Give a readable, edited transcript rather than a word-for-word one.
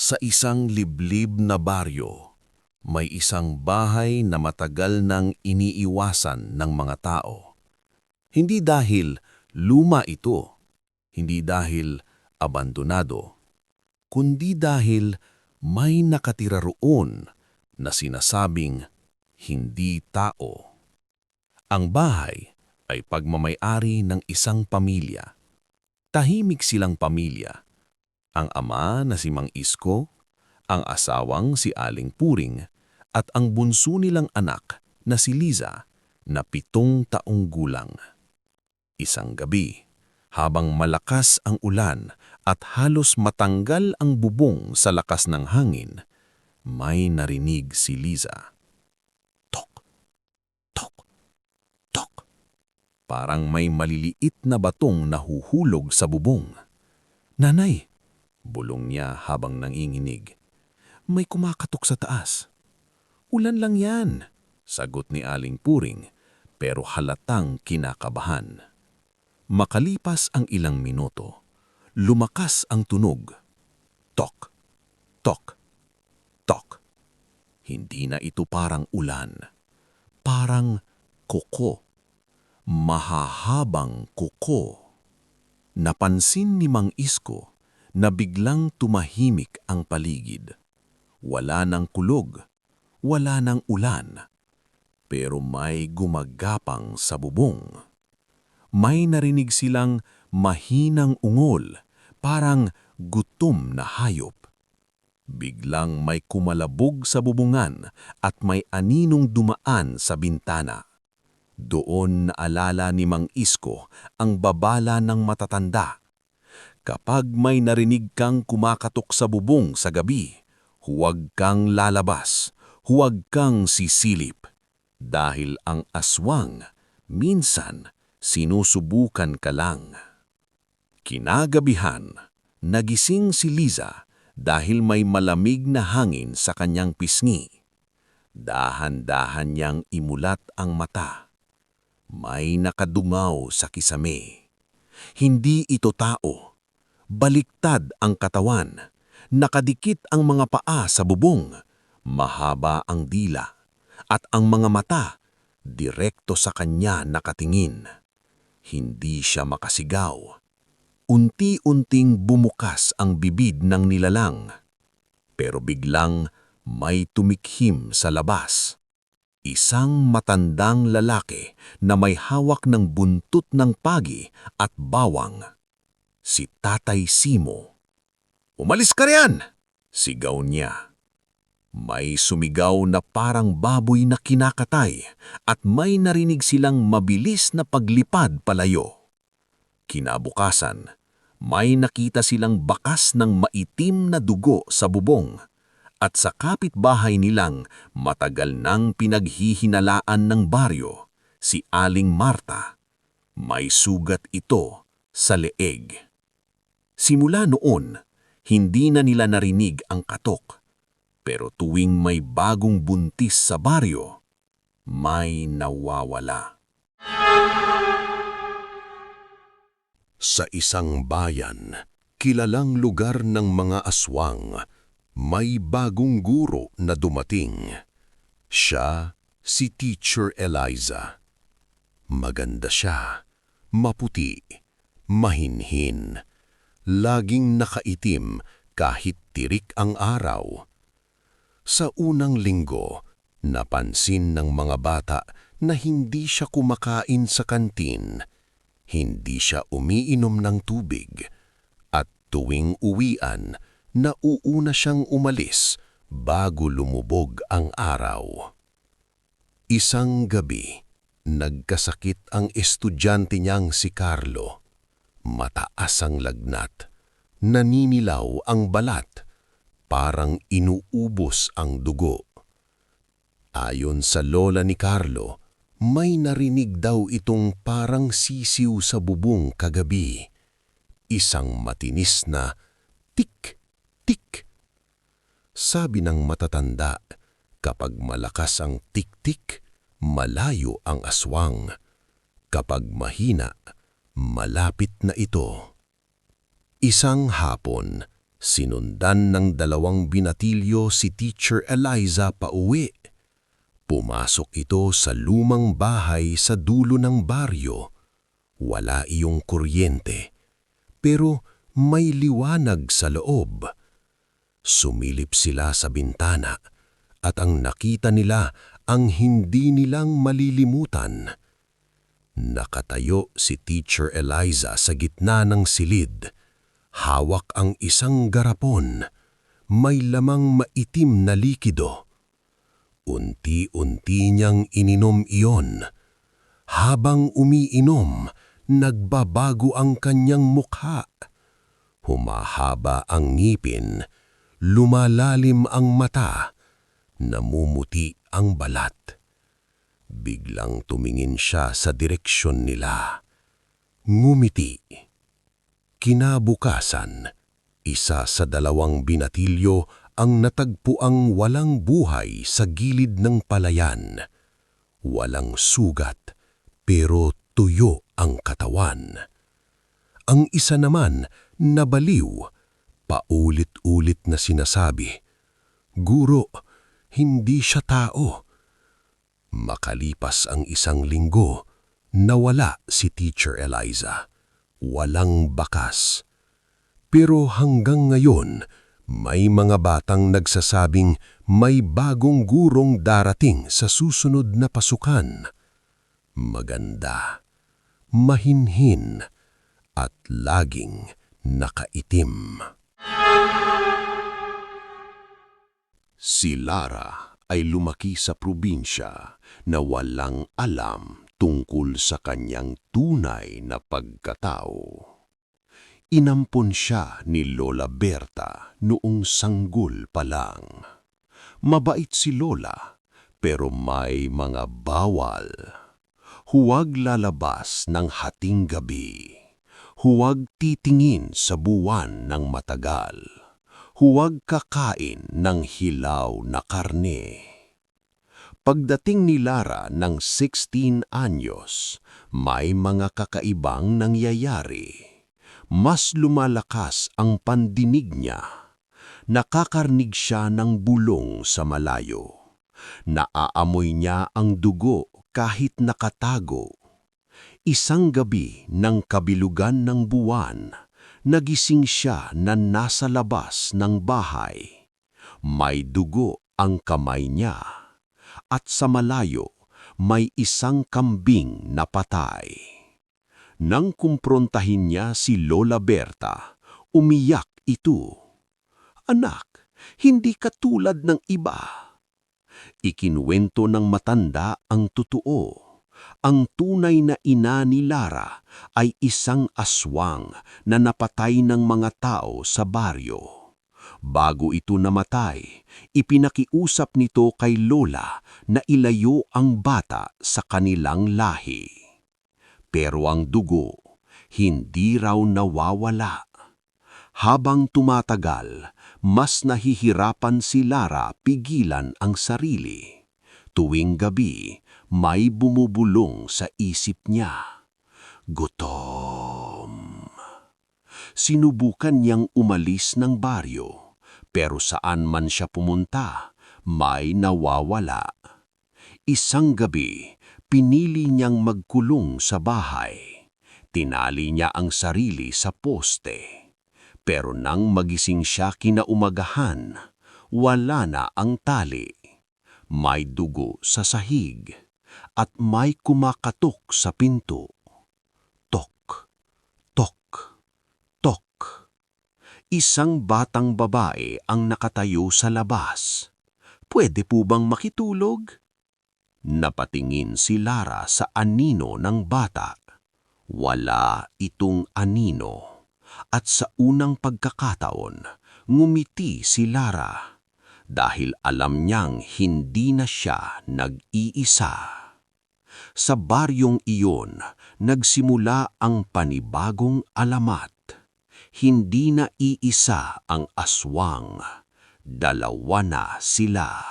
Sa isang liblib na baryo, may isang bahay na matagal nang iniiwasan ng mga tao. Hindi dahil luma ito, hindi dahil abandonado, kundi dahil may nakatira roon na sinasabing hindi tao. Ang bahay ay pagmamay-ari ng isang pamilya. Tahimik silang pamilya. Ang ama na si Mang Isko, ang asawang si Aling Puring, at ang bunso nilang anak na si Liza na 7 taong gulang. Isang gabi, habang malakas ang ulan at halos matanggal ang bubong sa lakas ng hangin, may narinig si Liza. Tok, tok, tok. Parang may maliliit na batong nahuhulog sa bubong. "Nanay," bulong niya habang nanginginig, "may kumakatok sa taas." "Ulan lang yan," sagot ni Aling Puring, pero halatang kinakabahan. Makalipas ang ilang minuto, lumakas ang tunog. Tok, tok, tok. Hindi na ito parang ulan. Parang kuko. Mahahabang kuko. Napansin ni Mang Isko na biglang tumahimik ang paligid. Wala nang kulog, wala nang ulan, pero may gumagapang sa bubong. May narinig silang mahinang ungol, parang gutom na hayop. Biglang may kumalabog sa bubungan at may aninong dumaan sa bintana. Doon naalala ni Mang Isko ang babala ng matatanda. Kapag may narinig kang kumakatok sa bubong sa gabi, huwag kang lalabas, huwag kang sisilip. Dahil ang aswang, minsan, sinusubukan ka lang. Kinagabihan, nagising si Liza dahil may malamig na hangin sa kanyang pisngi. Dahan-dahan niyang imulat ang mata. May nakadungaw sa kisame. Hindi ito tao. Baliktad ang katawan. Nakadikit ang mga paa sa bubong. Mahaba ang dila. At ang mga mata, direkto sa kanya nakatingin. Hindi siya makasigaw. Unti-unting bumukas ang bibig ng nilalang. Pero biglang may tumikhim sa labas. Isang matandang lalaki na may hawak ng buntot ng pagi at bawang. Si Tatay Simo. "Umalis ka riyan!" sigaw niya. May sumigaw na parang baboy na kinakatay at may narinig silang mabilis na paglipad palayo. Kinabukasan, may nakita silang bakas ng maitim na dugo sa bubong at sa kapitbahay nilang matagal nang pinaghihinalaan ng baryo, si Aling Marta. May sugat ito sa leeg. Simula noon, hindi na nila narinig ang katok. Pero tuwing may bagong buntis sa baryo, may nawawala. Sa isang bayan, kilalang lugar ng mga aswang, may bagong guro na dumating. Siya si Teacher Eliza. Maganda siya, maputi, mahinhin, laging nakaitim kahit tirik ang araw. Sa unang linggo, napansin ng mga bata na hindi siya kumakain sa kantin, hindi siya umiinom ng tubig, at tuwing uwian, nauuna siyang umalis bago lumubog ang araw. Isang gabi, nagkasakit ang estudyante niyang si Carlo. Mataas ang lagnat, naninilaw ang balat, parang inuubos ang dugo. Ayon sa lola ni Carlo, may narinig daw itong parang sisiw sa bubong kagabi. Isang matinis na tik, tik. Sabi ng matatanda, kapag malakas ang tik-tik, malayo ang aswang. Kapag mahina, malapit na ito. Isang hapon, Sinundan ng 2 binatilyo si Teacher Eliza pauwi. Pumasok ito sa lumang bahay sa dulo ng baryo. Wala iyong kuryente, pero may liwanag sa loob. Sumilip sila sa bintana at ang nakita nila ang hindi nilang malilimutan. Nakatayo si Teacher Eliza sa gitna ng silid. Hawak ang isang garapon. May lamang maitim na likido. Unti-unti niyang ininom iyon. Habang umiinom, nagbabago ang kanyang mukha. Humahaba ang ngipin, lumalalim ang mata, namumuti ang balat. Biglang tumingin siya sa direksyon nila. Ngumiti. Kinabukasan, isa sa 2 binatilyo ang natagpuang walang buhay sa gilid ng palayan. Walang sugat, pero tuyo ang katawan. Ang isa naman nabaliw, paulit-ulit na sinasabi, "Guro, hindi siya tao." Makalipas ang 1 linggo, nawala si Teacher Eliza. Walang bakas. Pero hanggang ngayon, may mga batang nagsasabing may bagong gurong darating sa susunod na pasukan. Maganda, mahinhin, at laging nakaitim. Si Lara ay lumaki sa probinsya na walang alam tungkol sa kanyang tunay na pagkatao. Inampon siya ni Lola Berta noong sanggol pa lang. Mabait si Lola, pero may mga bawal. Huwag lalabas ng hating gabi. Huwag titingin sa buwan ng matagal. Huwag kakain ng hilaw na karne. Pagdating ni Lara ng 16 anyos, may mga kakaibang nangyayari. Mas lumalakas ang pandinig niya. Nakakarnig siya ng bulong sa malayo. Naaamoy niya ang dugo kahit nakatago. Isang gabi ng kabilugan ng buwan, nagising siya na nasa labas ng bahay. May dugo ang kamay niya. At sa malayo, may isang kambing na patay. Nang kumprontahin niya si Lola Berta, umiyak ito. "Anak, hindi ka tulad ng iba." Ikinuwento ng matanda ang totoo. Ang tunay na ina ni Lara ay isang aswang na napatay ng mga tao sa baryo. Bago ito namatay, ipinakiusap nito kay Lola na ilayo ang bata sa kanilang lahi. Pero ang dugo, hindi raw nawawala. Habang tumatagal, mas nahihirapan si Lara pigilan ang sarili. Tuwing gabi, may bumubulong sa isip niya. Gutom. Sinubukan niyang umalis ng baryo. Pero saan man siya pumunta, may nawawala. Isang gabi, pinili niyang magkulong sa bahay. Tinali niya ang sarili sa poste. Pero nang magising siya kinaumagahan, wala na ang tali. May dugo sa sahig at may kumakatok sa pinto. Tok, tok, tok. Isang batang babae ang nakatayo sa labas. "Pwede po bang makitulog?" Napatingin si Lara sa anino ng bata. Wala itong anino. At sa unang pagkakataon, ngumiti si Lara dahil alam niyang hindi na siya nag-iisa. Sa baryong iyon, nagsimula ang panibagong alamat. Hindi na iisa ang aswang. 2 na sila.